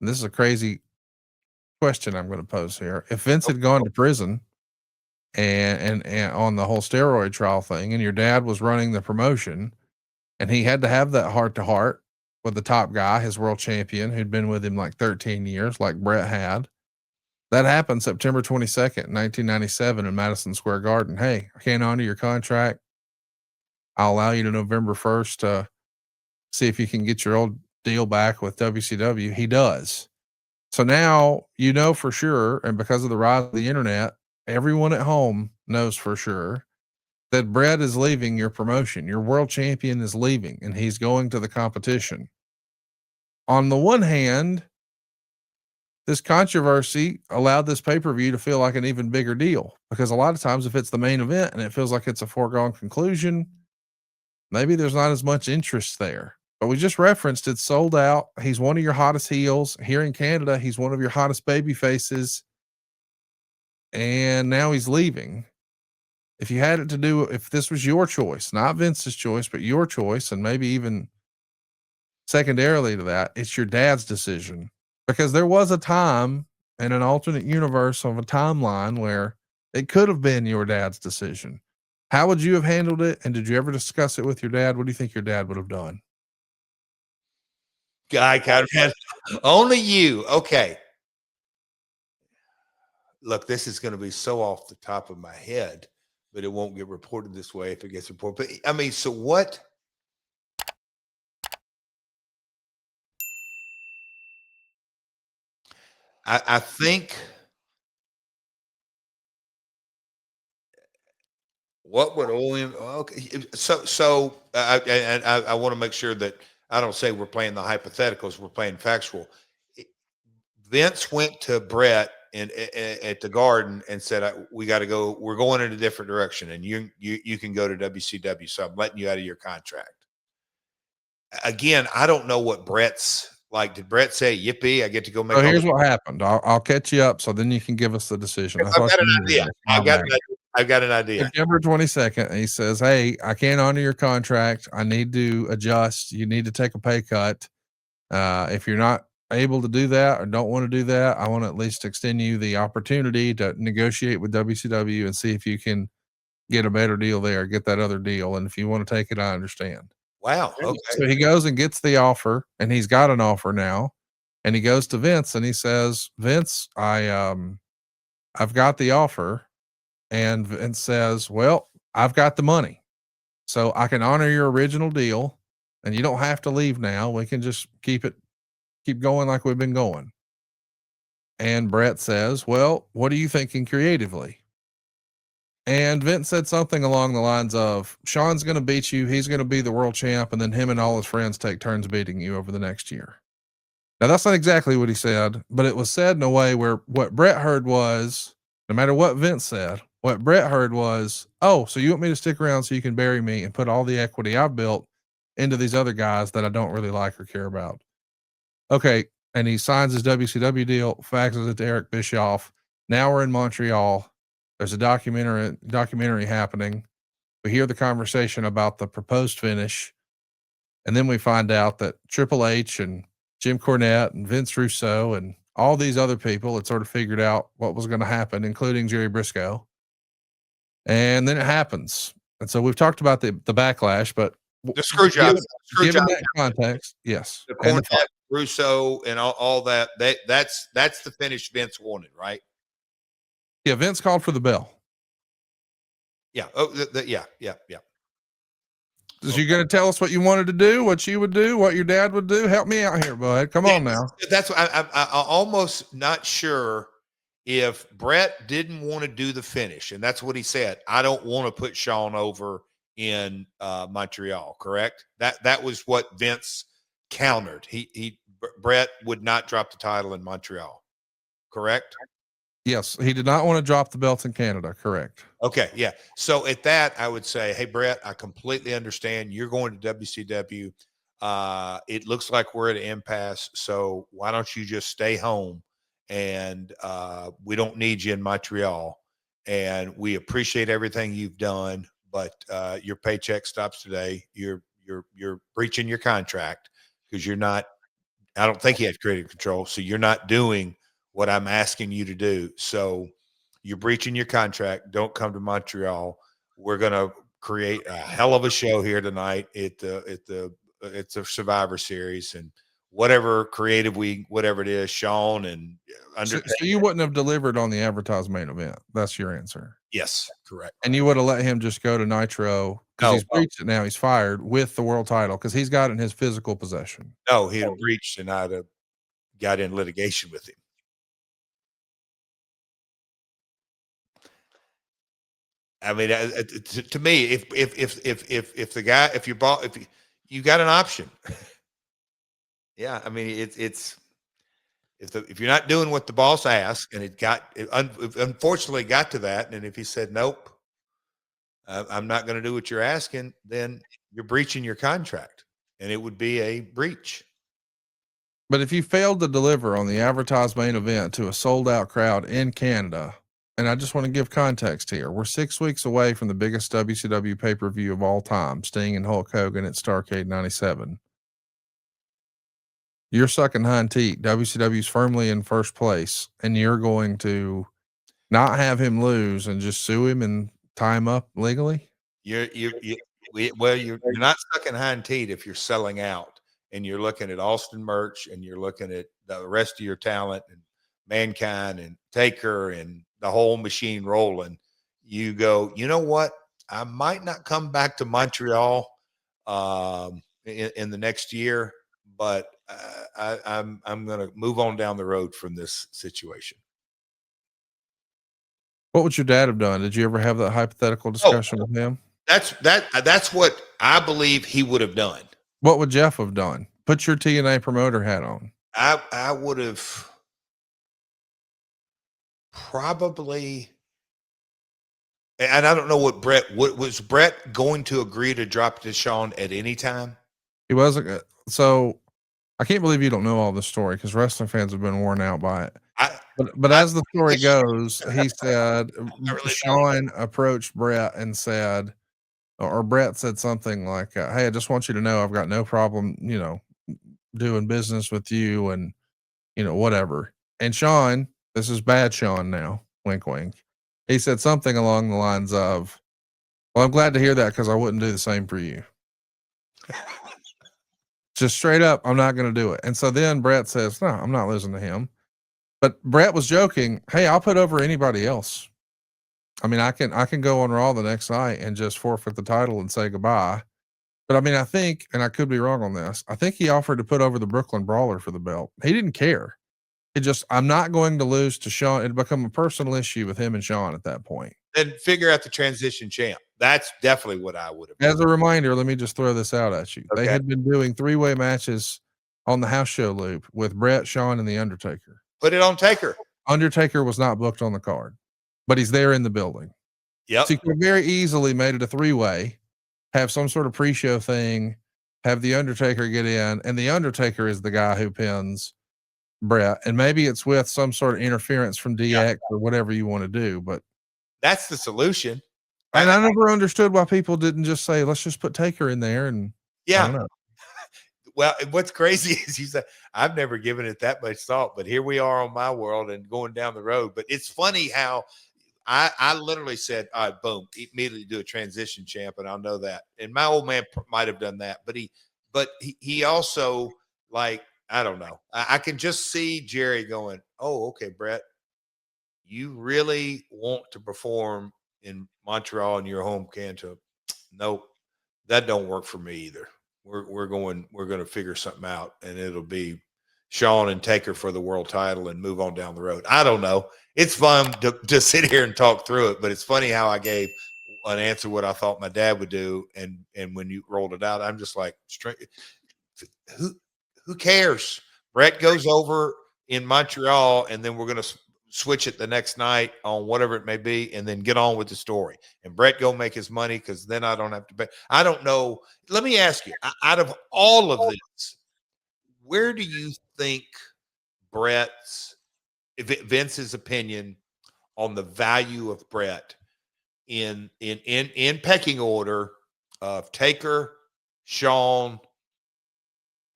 and this is a crazy question I'm going to pose here. If Vince had gone to prison and on the whole steroid trial thing, and your dad was running the promotion, and he had to have that heart to heart with the top guy, his world champion, who'd been with him like 13 years, like Bret had. That happened September 22nd, 1997 in Madison Square Garden. Hey, I can't honor your contract. I'll allow you to November 1st to see if you can get your old deal back with WCW. He does. So now you know for sure, and because of the rise of the internet, everyone at home knows for sure that Bret is leaving your promotion. Your world champion is leaving and he's going to the competition. On the one hand, this controversy allowed this pay-per-view to feel like an even bigger deal, because a lot of times if it's the main event and it feels like it's a foregone conclusion, maybe there's not as much interest there. But we just referenced it's sold out. He's one of your hottest heels here in Canada. He's one of your hottest baby faces. And now he's leaving. If you had it to do, if this was your choice, not Vince's choice, but your choice, and maybe even secondarily to that, it's your dad's decision. Because there was a time in an alternate universe of a timeline where it could have been your dad's decision. How would you have handled it? And did you ever discuss it with your dad? What do you think your dad would have done? Guy Conrad, only you. Okay. Look, this is going to be so off the top of my head, but it won't get reported this way if it gets reported. But I mean, so what? I think what would William? Okay, so I want to make sure that I don't say we're playing the hypotheticals. We're playing factual. Vince went to Bret at the Garden and said, "We got to go. We're going in a different direction, and you can go to WCW. So I'm letting you out of your contract." Again, I don't know what Bret's like. Did Bret say, "Yippee, I get to go make"? So here's what happened. I'll catch you up, so then you can give us the decision. I've got an idea. I've got an idea. September 22nd, he says, "Hey, I can't honor your contract. I need to adjust. You need to take a pay cut. If you're not able to do that or don't want to do that, I want to at least extend you the opportunity to negotiate with WCW and see if you can get a better deal there, get that other deal. And if you want to take it, I understand." Wow. Okay. So he goes and gets the offer, and he's got an offer now. And he goes to Vince and he says, "Vince, I've got the offer." And Vince says, "Well, I've got the money, so I can honor your original deal, and you don't have to leave now. We can just keep going like we've been going." And Bret says, "Well, what are you thinking creatively?" And Vince said something along the lines of, "Sean's going to beat you. He's going to be the world champ. And then him and all his friends take turns beating you over the next year." Now, that's not exactly what he said, but it was said in a way where what Bret heard was, no matter what Vince said, what Bret heard was, "Oh, so you want me to stick around so you can bury me and put all the equity I've built into these other guys that I don't really like or care about." Okay. And he signs his WCW deal, faxes it to Eric Bischoff. Now we're in Montreal. There's a documentary happening. We hear the conversation about the proposed finish. And then we find out that Triple H and Jim Cornette and Vince Russo and all these other people had sort of figured out what was going to happen, including Jerry Briscoe. And then it happens. And so we've talked about the backlash, but the screw job, given that context, yes. The Cornette, Russo, and all that. That's the finish Vince wanted, right? Yeah, Vince called for the bell. Yeah. Oh, yeah. So you're going to tell us what you wanted to do, what you would do, what your dad would do? Help me out here, bud. Come on now. That's what I'm almost not sure if Bret didn't want to do the finish, and that's what he said. I don't want to put Sean over in Montreal. Correct? That was what Vince countered. Bret would not drop the title in Montreal. Correct? Yes, he did not want to drop the belts in Canada. Correct. Okay, yeah. So at that, I would say, "Hey, Bret, I completely understand. You're going to WCW. It looks like we're at an impasse. So why don't you just stay home? And we don't need you in Montreal. And we appreciate everything you've done, but your paycheck stops today. You're breaching your contract because you're not I don't think he had creative control. So you're not doing what I'm asking you to do. So you're breaching your contract. Don't come to Montreal. We're going to create a hell of a show here tonight it's a Survivor Series, and whatever creative whatever it is, Sean and Undertaker. So you wouldn't have delivered on the advertised main event. That's your answer. Yes, correct. And you would have let him just go to Nitro because he's breached it now. He's fired with the world title because he's got it in his physical possession. No, he'd have breached, and I'd have got in litigation with him. I mean, to me, if the guy, if you got an option, yeah. I mean, it's if you're not doing what the boss asked, and it unfortunately got to that, and if he said nope, I'm not going to do what you're asking, then you're breaching your contract, and it would be a breach. But if you failed to deliver on the advertised main event to a sold out crowd in Canada, and I just want to give context here, we're 6 weeks away from the biggest WCW pay-per-view of all time, Sting and Hulk Hogan at Starrcade 97. You're sucking hind teat. WCW's firmly in first place, and you're going to not have him lose and just sue him and tie him up legally? You're not sucking hind teat if you're selling out and you're looking at Austin merch and you're looking at the rest of your talent and Mankind and Taker and the whole machine rolling. You go, you know what? I might not come back to Montreal in the next year, but I'm going to move on down the road from this situation. What would your dad have done? Did you ever have that hypothetical discussion with him? That's what I believe he would have done. What would Jeff have done? Put your TNA promoter hat on. I would have probably, and I don't know what was Bret going to agree to drop to Sean at any time? He wasn't. So I can't believe you don't know all this story because wrestling fans have been worn out by it. But as the story goes, he said Sean approached Bret and said, or Bret said something like, "Hey, I just want you to know I've got no problem, doing business with you, and whatever." And Sean, this is bad Sean now, wink, wink. He said something along the lines of, "Well, I'm glad to hear that because I wouldn't do the same for you." Just straight up, I'm not going to do it. And so then Bret says, "No, I'm not losing to him." But Bret was joking. "Hey, I'll put over anybody else. I mean, I can go on Raw the next night and just forfeit the title and say goodbye." But I mean, I think, and I could be wrong on this, I think he offered to put over the Brooklyn Brawler for the belt. He didn't care. I'm not going to lose to Sean. It'd become a personal issue with him and Sean at that point. Then figure out the transition champ. That's definitely what I would have done. As a reminder, let me just throw this out at you. Okay. They had been doing 3-way matches on the house show loop with Bret, Sean, and The Undertaker. Put it on Taker. Undertaker was not booked on the card, but he's there in the building. Yep. So you could have very easily made it a 3-way, have some sort of pre-show thing, have The Undertaker get in, and The Undertaker is the guy who pins Bret. And maybe it's with some sort of interference from DX or whatever you want to do, but that's the solution. And I never understood why people didn't just say, let's just put Taker in there. And I don't know. Well, what's crazy is you said, I've never given it that much thought, but here we are on my world and going down the road. But it's funny how I literally said, all right, boom, immediately do a transition champ, and I'll know that. And my old man might have done that, but he also, like, I don't know. I can just see Jerry going, oh, okay, Bret, you really want to perform in Montreal in your home canto? Nope, that don't work for me either. We're going to figure something out, and it'll be Sean and Taker for the world title and move on down the road. I don't know. It's fun to sit here and talk through it, but it's funny how I gave an answer what I thought my dad would do, and when you rolled it out, I'm just like, who cares? Bret goes over in Montreal, and then we're going to switch it the next night on whatever it may be, and then get on with the story. And Bret go make his money, because then I don't have to pay. I don't know. Let me ask you, out of all of this, where do you think Vince's opinion on the value of Bret in pecking order of Taker, Sean,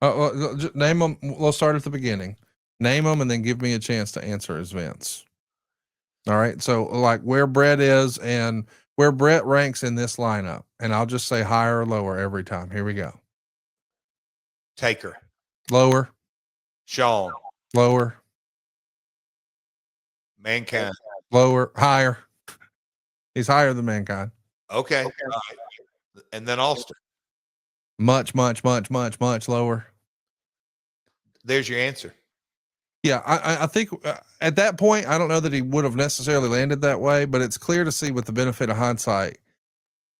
Name them. Let's start at the beginning. Name them and then give me a chance to answer as Vince. All right. So like where Bret is and where Bret ranks in this lineup. And I'll just say higher or lower every time. Here we go. Taker. Lower. Shawn. Lower. Mankind. Lower. Higher. He's higher than Mankind. Okay. All right. And then Austin. Much lower. There's your answer. Yeah, I think at that point, I don't know that he would have necessarily landed that way, but it's clear to see with the benefit of hindsight,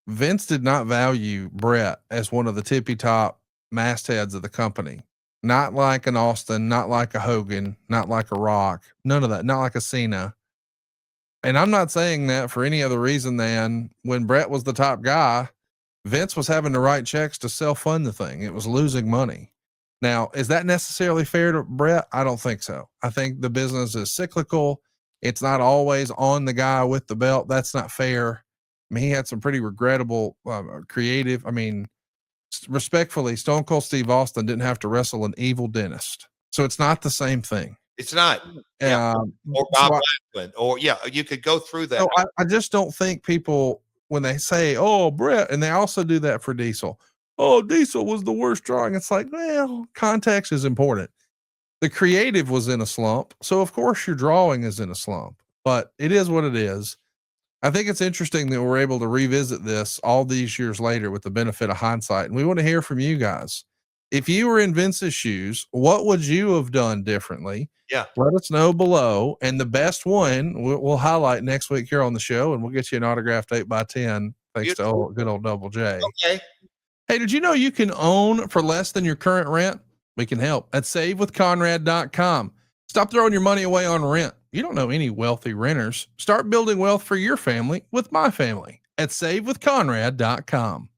Vince did not value Bret as one of the tippy top mastheads of the company. Not like an Austin, not like a Hogan, not like a Rock, none of that, not like a Cena. And I'm not saying that for any other reason than when Bret was the top guy, Vince was having to write checks to self-fund the thing. It was losing money. Now, is that necessarily fair to Bret? I don't think so. I think the business is cyclical. It's not always on the guy with the belt. That's not fair. I mean, he had some pretty regrettable, creative. I mean, respectfully, Stone Cold Steve Austin didn't have to wrestle an evil dentist. So it's not the same thing. It's not. Yeah. Or Bob Backlund. Or yeah, you could go through that. So I just don't think people, when they say, oh, Bret, and they also do that for Diesel. Oh, Diesel was the worst drawing. It's like, well, context is important. The creative was in a slump. So of course your drawing is in a slump, but it is what it is. I think it's interesting that we're able to revisit this all these years later with the benefit of hindsight. And we want to hear from you guys. If you were in Vince's shoes, what would you have done differently? Yeah. Let us know below. And the best one we'll highlight next week here on the show, and we'll get you an autographed 8x10. Thanks to good old Double J. Okay. Hey, did you know you can own for less than your current rent? We can help at savewithconrad.com. Stop throwing your money away on rent. You don't know any wealthy renters. Start building wealth for your family with my family at savewithconrad.com.